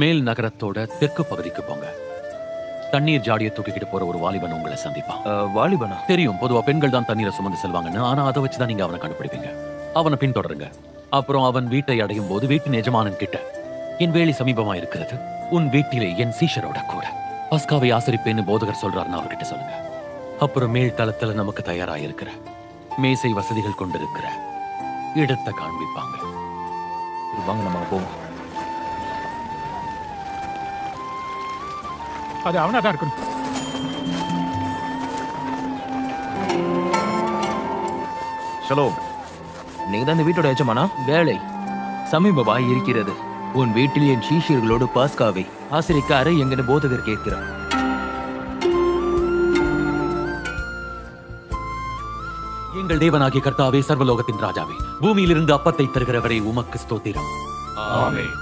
மேல் நகரத்தோட தெற்கு பகுதிக்கு போங்க. தண்ணீர் ஜாடியை தூக்கிக்கிட்டு போற ஒரு வாலிபன் உங்களை சந்திப்பான். வாலிபனா? தெரியும், பொதுவா பெண்கள் தான் தண்ணீரை சுமந்து செல்வாங்கன்னு. ஆனா அதை வச்சுதான் நீங்க அவனை கண்டுபிடிப்பீங்க. அவனை பின்தொடருங்க. அப்புறம் அவன் வீட்டை அடையும் போது வீட்டின் எஜமானன் கிட்ட, என் வேலை சமீபமா இருக்கிறது, உன் வீட்டிலே என் சீஷரோட கூட பஸ்காவை ஆசரிப்பேன்னு போதகர் சொல்றாருன்னு அவர்கிட்ட சொல்லுங்க. அப்புறம் மேல் தளத்துல நமக்கு தயாராயிருக்கிற மேசை வசதிகள் கொண்டிருக்கிற இடத்தை காண்பிப்பாங்க. வாங்க நம்ம போவோம். அது அவனா தான் இருக்கணும். ஷலோம், நீங்க தான் இந்த வீட்டோட எஜமானா? வேலை சமீபமாய் இருக்கிறது. உன் வீட்டில் என் சீஷர்களோடு பாஸ்காவை ஆசிரிக்க அறை எங்கன்னு போதகர் கேட்கிறார். எங்கள் தேவனாகிய கர்த்தாவே, சர்வலோகத்தின் ராஜாவே, பூமியிலிருந்து அப்பத்தை தருகிறவரே, உமக்கு ஸ்தோத்திரம். ஆமென்.